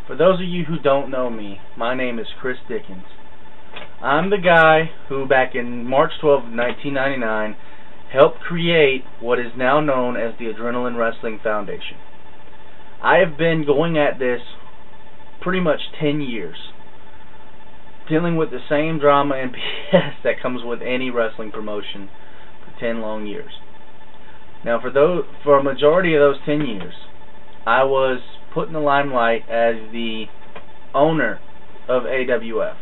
For those of you who don't know me, my name is Chris Dickens. I'm the guy who, back in March 12, 1999, helped create what is now known as the Adrenaline Wrestling Foundation. I have been going at this pretty much 10 years, dealing with the same drama and BS that comes with any wrestling promotion for 10 long years. Now, for a majority of those 10 years, I was put in the limelight as the owner of AWF,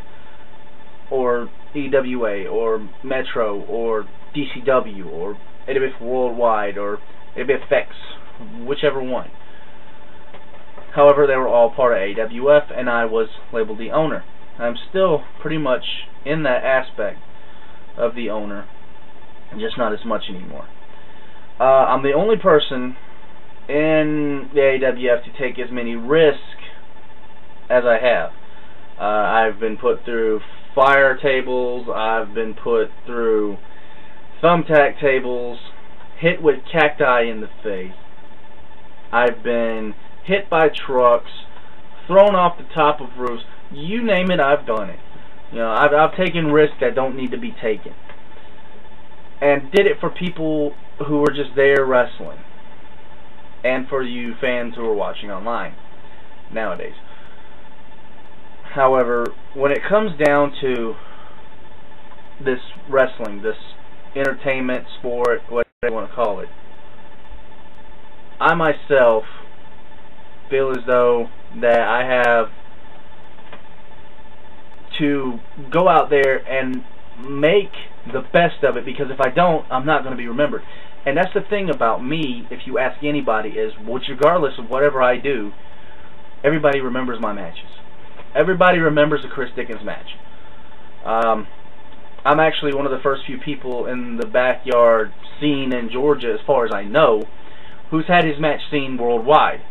or EWA, or Metro, or DCW, or AWF Worldwide, or AWFX, whichever one. However, they were all part of AWF, and I was labeled the owner. I'm still pretty much in that aspect of the owner, just not as much anymore. I'm the only person in the AWF to take as many risks as I have. I've been put through fire tables, I've been put through thumbtack tables, hit with cacti in the face, I've been hit by trucks, thrown off the top of roofs. You name it, I've done it. You know, I've taken risks that don't need to be taken, and did it for people who were just there wrestling, and for you fans who are watching online nowadays. However, when it comes down to this wrestling, this entertainment, sport, whatever you want to call it, I myself feel as though that I have to go out there and make the best of it, because if I don't, I'm not going to be remembered. And that's the thing about me, if you ask anybody, is which regardless of whatever I do, everybody remembers my matches. Everybody remembers a Chris Dickens match. I'm actually one of the first few people in the backyard scene in Georgia, as far as I know, who's had his match seen worldwide,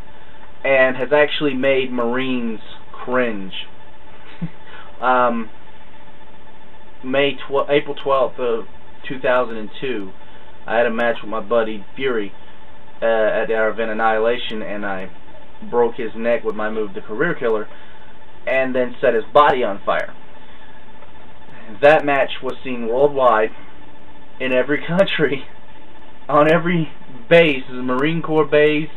and has actually made Marines cringe. April 12th of 2002, I had a match with my buddy Fury at our event Annihilation, and I broke his neck with my move, the Career Killer, and then set his body on fire. That match was seen worldwide, in every country, on every base, the Marine Corps base,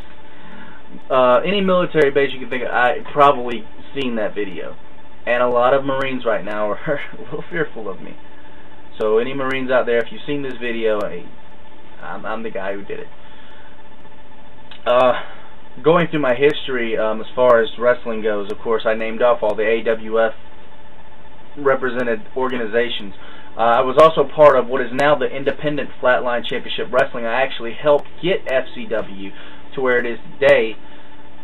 any military base you can think of. I probably seen that video. And a lot of Marines right now are a little fearful of me. So any Marines out there, if you've seen this video, I'm the guy who did it. Going through my history, as far as wrestling goes, of course, I named off all the AWF represented organizations. I was also part of what is now the Independent Flatline Championship Wrestling. I actually helped get FCW to where it is today.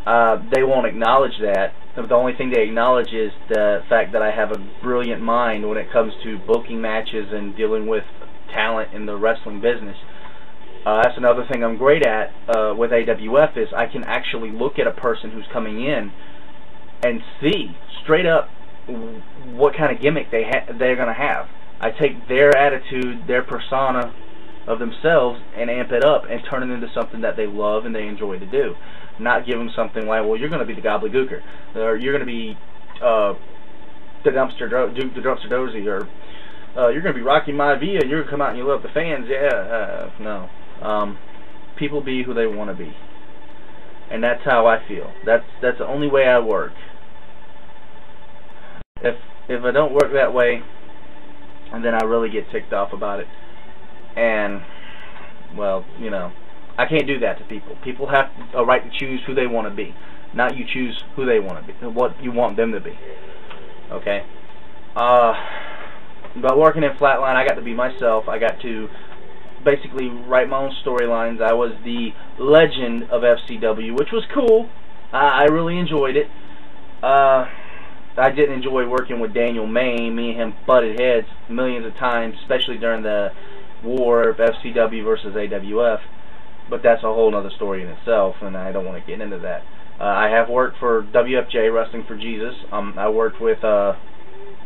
They won't acknowledge that. The only thing they acknowledge is the fact that I have a brilliant mind when it comes to booking matches and dealing with talent in the wrestling business. That's another thing I'm great at with AWF, is I can actually look at a person who's coming in and see straight up what kind of gimmick they're going to have. I take their attitude, their persona of themselves, and amp it up and turn it into something that they love and they enjoy to do. Not give them something like, well, you're going to be the gobbledygooker, or you're going to be the dumpster dozy, or you're going to be Rocky Maivia, and you're going to come out and you love the fans. Yeah, no. People be who they want to be, and that's how I feel. That's the only way I work. If I don't work that way, and then I really get ticked off about it, and well, you know, I can't do that to people. People have a right to choose who they want to be, not you choose who they want to be, what you want them to be. Okay? But working in Flatline, I got to be myself. I got to basically write my own storylines. I was the legend of FCW, which was cool. I really enjoyed it. I didn't enjoy working with Daniel May. Me and him butted heads millions of times, especially during the war of FCW versus AWF. But that's a whole other story in itself, and I don't want to get into that. I have worked for WFJ, Wrestling for Jesus. I worked with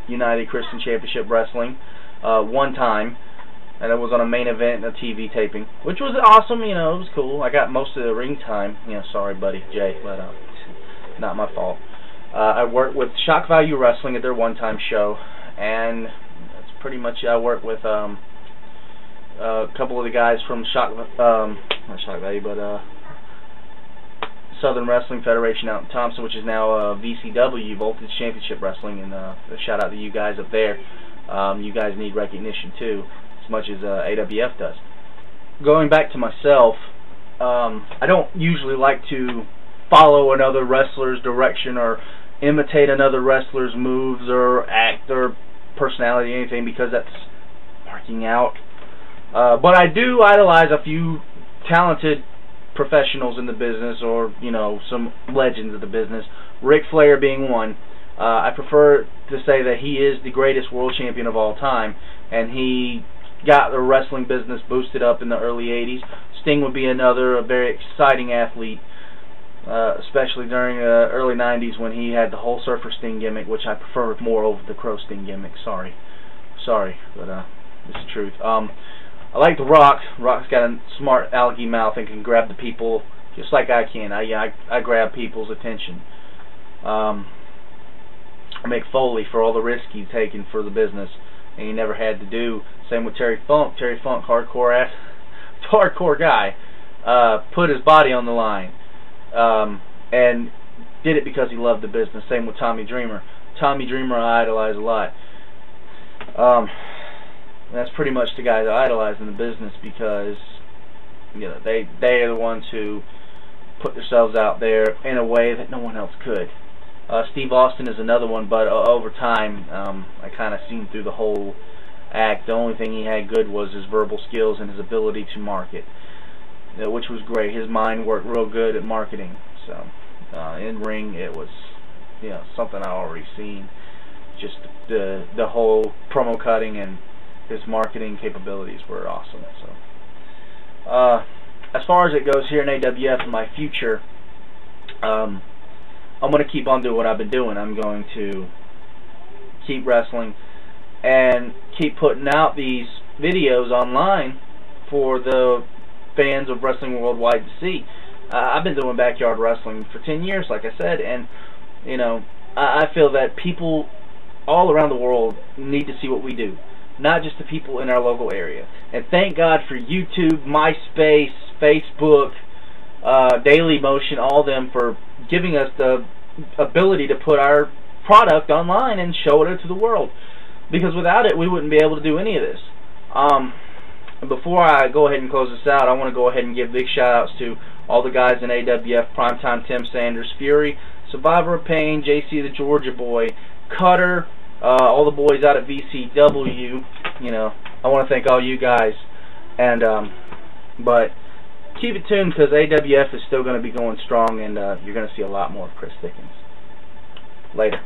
United Christian Championship Wrestling one time, and it was on a main event and a TV taping, which was awesome. You know, it was cool. I got most of the ring time. You know, sorry, buddy, Jay, but not my fault. I worked with Shock Value Wrestling at their one-time show, and that's pretty much I worked with a couple of the guys from not Shock Value, but Southern Wrestling Federation out in Thompson, which is now VCW, Voltage Championship Wrestling, and a shout out to you guys up there. You guys need recognition too, as much as AWF does. Going back to myself, I don't usually like to follow another wrestler's direction or imitate another wrestler's moves or act or personality or anything, because that's marking out. But I do idolize a few talented professionals in the business, or some legends of the business, Ric Flair being one. I prefer to say that he is the greatest world champion of all time, and he got the wrestling business boosted up in the early 80s. Sting would be another, a very exciting athlete, especially during the early 90s when he had the whole Surfer Sting gimmick, which I prefer more over the Crow Sting gimmick. Sorry, but it's the truth. I like The Rock. Rock's got a smart algae mouth and can grab the people just like I can. I grab people's attention. I make Foley for all the risk he's taken for the business, and he never had to do. Same with Terry Funk. Terry Funk, hardcore guy, put his body on the line, and did it because he loved the business. Same with Tommy Dreamer. Tommy Dreamer I idolize a lot. That's pretty much the guys I idolize in the business, because they are the ones who put themselves out there in a way that no one else could. Steve Austin is another one, but over time I kind of seen through the whole act. The only thing he had good was his verbal skills and his ability to market, which was great. His mind worked real good at marketing. So in ring, it was something I already seen. Just the whole promo cutting and his marketing capabilities were awesome. So as far as it goes here in AWF in my future, I'm going to keep on doing what I've been doing. I'm going to keep wrestling and keep putting out these videos online for the fans of wrestling worldwide to see. I've been doing backyard wrestling for 10 years, like I said, and I feel that people all around the world need to see what we do, not just the people in our local area. And thank God for YouTube, MySpace, Facebook, Daily Motion, all of them for giving us the ability to put our product online and show it to the world. Because without it, we wouldn't be able to do any of this. Before I go ahead and close this out, I want to go ahead and give big shout-outs to all the guys in AWF, Primetime Tim Sanders, Fury, Survivor of Pain, JC the Georgia Boy, Cutter, all the boys out at VCW. I want to thank all you guys. And but keep it tuned, because AWF is still going to be going strong, and you're going to see a lot more of Chris Dickens. Later.